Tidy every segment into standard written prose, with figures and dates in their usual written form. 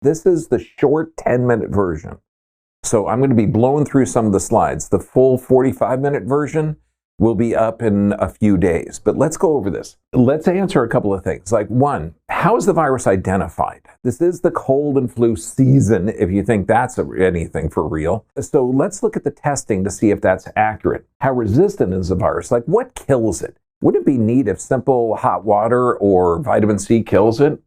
This is the short 10-minute version. So I'm going to be blowing through some of the slides. The full 45-minute version will be up in a few days. But let's go over this. Let's answer a couple of things. Like, one, how is the virus identified? This is the cold and flu season, if you think that's anything for real. So let's look at the testing to see if that's accurate. How resistant is the virus? Like, what kills it? Wouldn't it be neat if simple hot water or vitamin C kills it?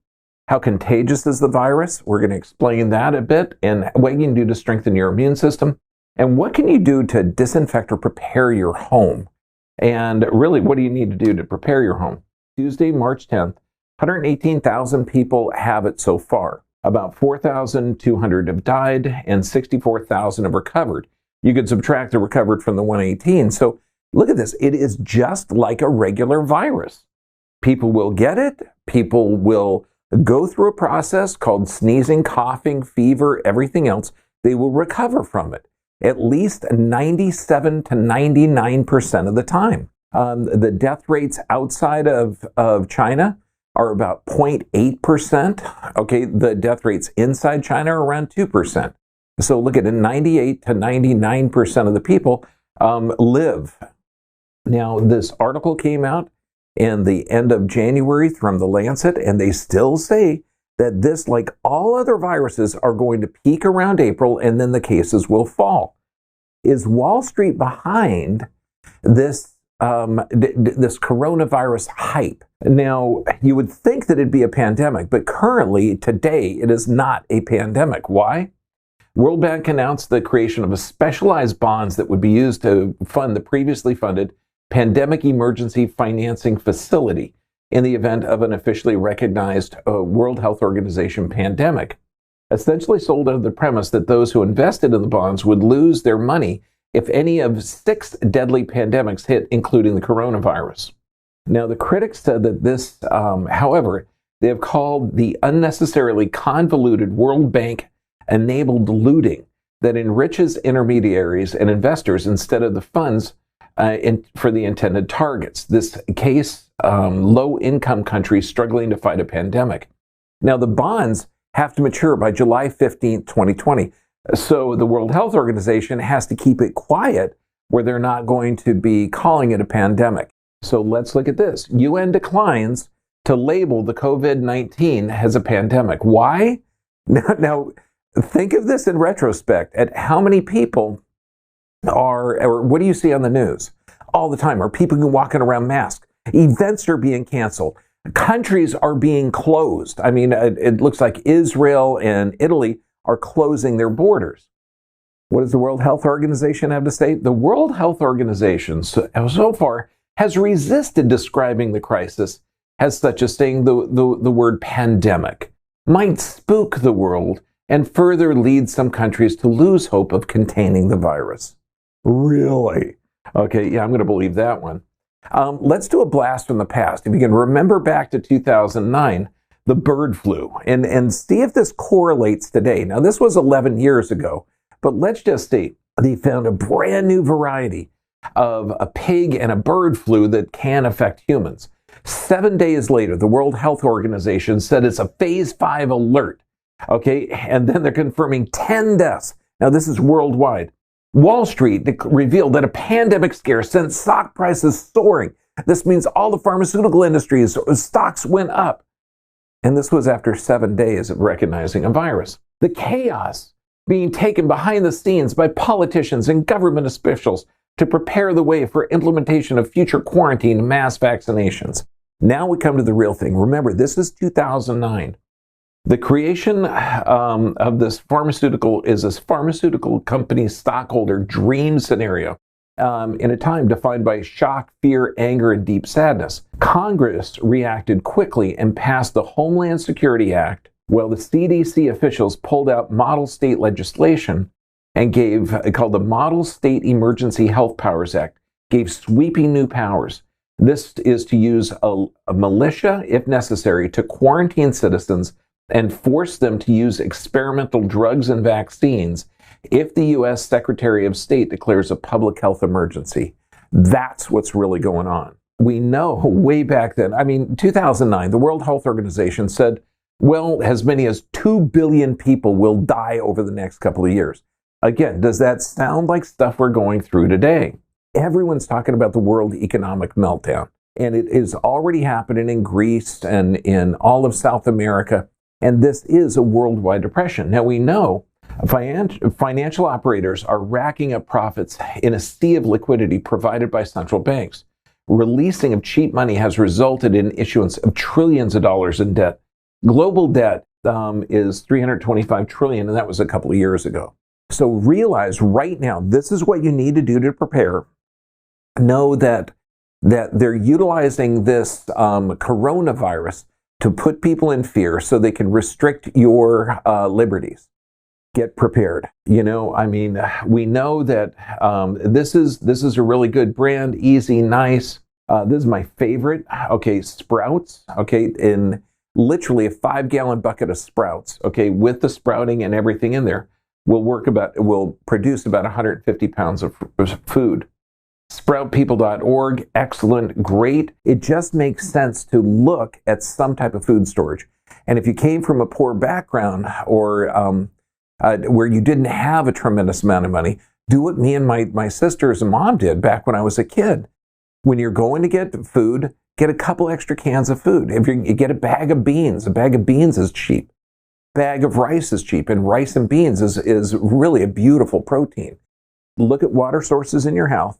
How contagious is the virus? We're going to explain that a bit, and what you can do to strengthen your immune system. And what can you do to disinfect or prepare your home? And really, what do you need to do to prepare your home? Tuesday, March 10th, 118,000 people have it so far. About 4,200 have died and 64,000 have recovered. You could subtract the recovered from the 118. So look at this. It is just like a regular virus. People will get it. People will go through a process called sneezing, coughing, fever, everything else. They will recover from it at least 97 to 99% of the time. The death rates outside of China are about 0.8%. Okay, the death rates inside China are around 2%. So look at it, 98 to 99% of the people live. Now, this article came out in the end of January from the Lancet, and they still say that this, like all other viruses, are going to peak around April, and then the cases will fall. Is Wall Street behind this this coronavirus hype? Now, you would think that it'd be a pandemic, but currently, today, it is not a pandemic. Why? World Bank announced the creation of a specialized bonds that would be used to fund the previously funded Pandemic Emergency Financing Facility in the event of an officially recognized World Health Organization pandemic, essentially sold under the premise that those who invested in the bonds would lose their money if any of 6 deadly pandemics hit, including the coronavirus. Now, the critics said that this, however, they have called the unnecessarily convoluted World Bank-enabled looting that enriches intermediaries and investors instead of the funds for the intended targets. This case, low-income countries struggling to fight a pandemic. Now, the bonds have to mature by July 15th, 2020. So the World Health Organization has to keep it quiet where they're not going to be calling it a pandemic. So let's look at this. UN declines to label the COVID-19 as a pandemic. Why? Now, think of this in retrospect at how many people or what do you see on the news all the time? Are people walking around masked? Events are being canceled. Countries are being closed. I mean, it looks like Israel and Italy are closing their borders. What does the World Health Organization have to say? The World Health Organization so far has resisted describing the crisis as such as saying the word pandemic might spook the world and further lead some countries to lose hope of containing the virus. Really? Okay, yeah, I'm going to believe that one. Let's do a blast from the past. If you can remember back to 2009, the bird flu, and see if this correlates today. Now, this was 11 years ago, but let's just see. They found a brand new variety of a pig and a bird flu that can affect humans. 7 days later, the World Health Organization said it's a phase 5 alert. Okay, and then they're confirming 10 deaths. Now, this is worldwide. Wall Street revealed that a pandemic scare sent stock prices soaring. This means all the pharmaceutical industries stocks went up. And this was after 7 days of recognizing a virus. The chaos being taken behind the scenes by politicians and government officials to prepare the way for implementation of future quarantine and mass vaccinations. Now we come to the real thing. Remember, this is 2009. The creation of this pharmaceutical is this pharmaceutical company's stockholder dream scenario in a time defined by shock, fear, anger, and deep sadness. Congress reacted quickly and passed the Homeland Security Act, while the CDC officials pulled out model state legislation and called the Model State Emergency Health Powers Act, gave sweeping new powers. This is to use a militia, if necessary, to quarantine citizens and force them to use experimental drugs and vaccines if the U.S. Secretary of State declares a public health emergency. That's what's really going on. We know way back then, 2009, the World Health Organization said Well, as many as 2 billion people will die over the next couple of years. Again, does that sound like stuff we're going through today? Everyone's talking about the world economic meltdown, and it is already happening in Greece and in all of South America, and this is a worldwide depression. Now, we know financial operators are racking up profits in a sea of liquidity provided by central banks. Releasing of cheap money has resulted in issuance of trillions of dollars in debt. Global debt is $325 trillion, and that was a couple of years ago. So realize right now, this is what you need to do to prepare. Know that they're utilizing this coronavirus to put people in fear so they can restrict your liberties. Get prepared. We know that this is a really good brand, easy, nice. This is my favorite. Okay, Sprouts. Okay, in literally a 5-gallon bucket of Sprouts. Okay, with the sprouting and everything in there, will produce about 150 pounds of food. Sproutpeople.org, excellent, great. It just makes sense to look at some type of food storage. And if you came from a poor background or where you didn't have a tremendous amount of money, do what me and my sisters and mom did back when I was a kid. When you're going to get food, get a couple extra cans of food. If you get a bag of beans is cheap. Bag of rice is cheap, and rice and beans is really a beautiful protein. Look at water sources in your house.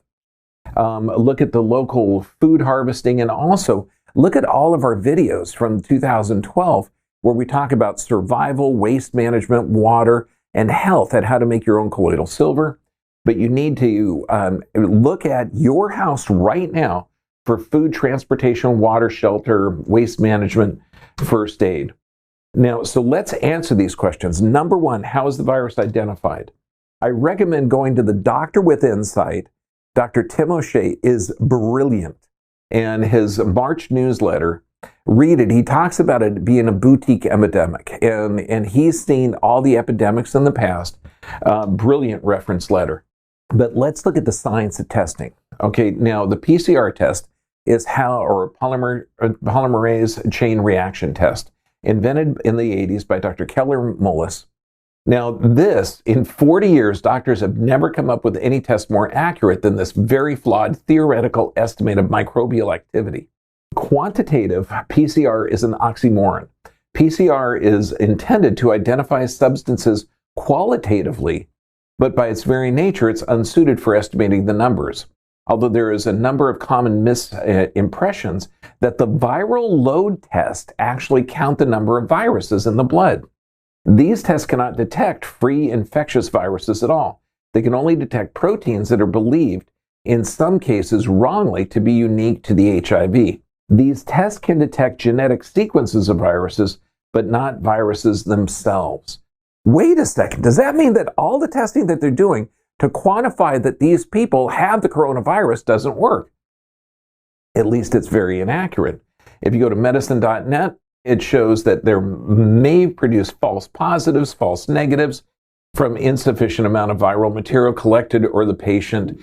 Look at the local food harvesting, and also look at all of our videos from 2012 where we talk about survival, waste management, water, and health, and how to make your own colloidal silver. But you need to look at your house right now for food, transportation, water, shelter, waste management, first aid. Now, so let's answer these questions. Number one, how is the virus identified? I recommend going to the Doctor with Insight. Dr. Tim O'Shea is brilliant. And his March newsletter, read it. He talks about it being a boutique epidemic. And he's seen all the epidemics in the past. Brilliant reference letter. But let's look at the science of testing. Okay, now the PCR test is polymerase chain reaction test, invented in the 80s by Dr. Keller Mullis. Now this, in 40 years, doctors have never come up with any test more accurate than this very flawed theoretical estimate of microbial activity. Quantitative PCR is an oxymoron. PCR is intended to identify substances qualitatively, but by its very nature, it's unsuited for estimating the numbers. Although there is a number of common misimpressions that the viral load test actually count the number of viruses in the blood. These tests cannot detect free infectious viruses at all. They can only detect proteins that are believed, in some cases wrongly, to be unique to the HIV. These tests can detect genetic sequences of viruses, but not viruses themselves. Wait a second, does that mean that all the testing that they're doing to quantify that these people have the coronavirus doesn't work? At least it's very inaccurate. If you go to medicine.net, it shows that there may produce false positives, false negatives from insufficient amount of viral material collected or the patient.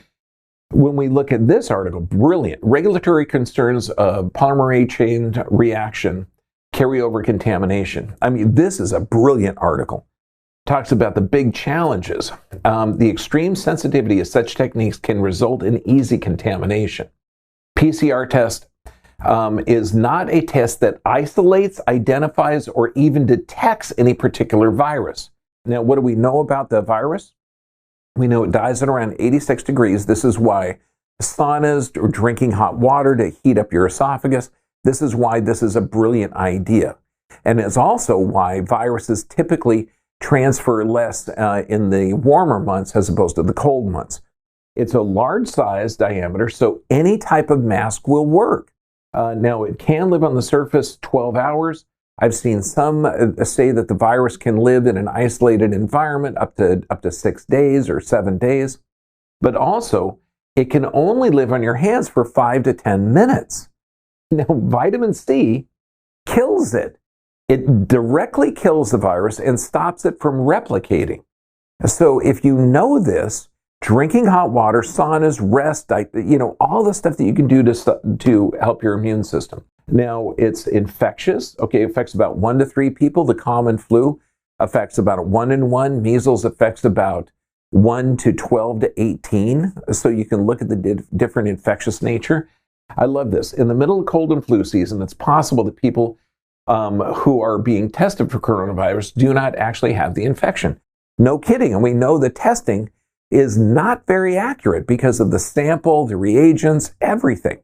When we look at this article, brilliant. Regulatory concerns of polymerase chain reaction, carryover contamination. I mean, this is a brilliant article. Talks about the big challenges. The extreme sensitivity of such techniques can result in easy contamination. PCR test is not a test that isolates, identifies, or even detects any particular virus. Now, what do we know about the virus? We know it dies at around 86 degrees. This is why saunas or drinking hot water to heat up your esophagus. This is why this is a brilliant idea. And it's also why viruses typically transfer less in the warmer months as opposed to the cold months. It's a large size diameter, so any type of mask will work. Now, it can live on the surface 12 hours. I've seen some say that the virus can live in an isolated environment up to 6 days or 7 days. But also, it can only live on your hands for 5 to 10 minutes. Now, vitamin C kills it. It directly kills the virus and stops it from replicating. So if you know this, drinking hot water, saunas, rest, all the stuff that you can do to help your immune system. Now, it's infectious. Okay, it affects about 1 to 3 people. The common flu affects about 1 in 1. Measles affects about 1 to 12 to 18. So you can look at the different infectious nature. I love this. In the middle of cold and flu season, it's possible that people who are being tested for coronavirus do not actually have the infection. No kidding. And we know the testing is not very accurate because of the sample, the reagents, everything.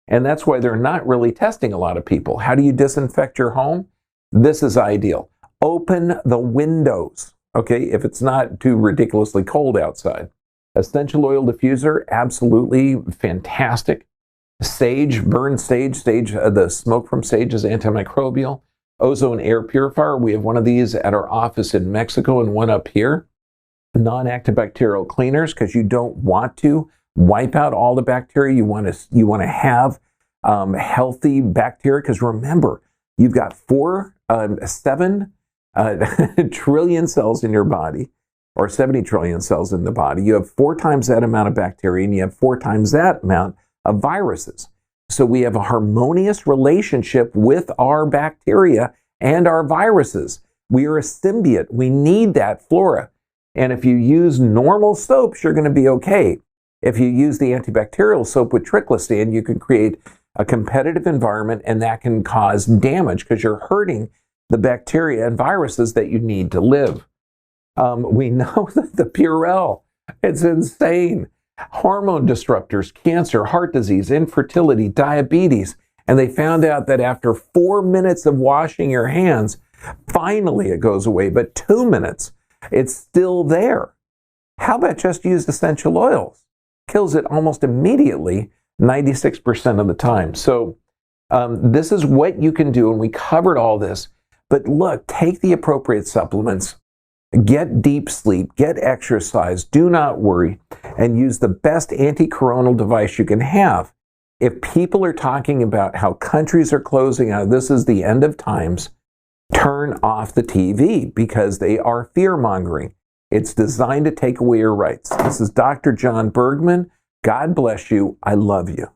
And that's why they're not really testing a lot of people. How do you disinfect your home? This is ideal. Open the windows, okay, if it's not too ridiculously cold outside. Essential oil diffuser, absolutely fantastic. Sage, burn sage. The smoke from sage is antimicrobial. Ozone air purifier, we have one of these at our office in Mexico and one up here. Non-active bacterial cleaners, because you don't want to wipe out all the bacteria. You want to have healthy bacteria, because remember, you've got 7 trillion cells in your body, or 70 trillion cells in the body. You have 4 times that amount of bacteria, and you have 4 times that amount of viruses. So we have a harmonious relationship with our bacteria and our viruses. We are a symbiote. We need that flora. And if you use normal soaps, you're going to be okay. If you use the antibacterial soap with triclosan, you can create a competitive environment, and that can cause damage because you're hurting the bacteria and viruses that you need to live. We know that the Purell, it's insane. Hormone disruptors, cancer, heart disease, infertility, diabetes. And they found out that after 4 minutes of washing your hands, finally it goes away, but 2 minutes, it's still there. How about just use essential oils? Kills it almost immediately, 96% of the time. So this is what you can do, and we covered all this. But look, take the appropriate supplements, get deep sleep, get exercise, do not worry, and use the best anti-coronal device you can have. If people are talking about how countries are closing out, this is the end of times, turn off the TV because they are fear-mongering. It's designed to take away your rights. This is Dr. John Bergman. God bless you. I love you.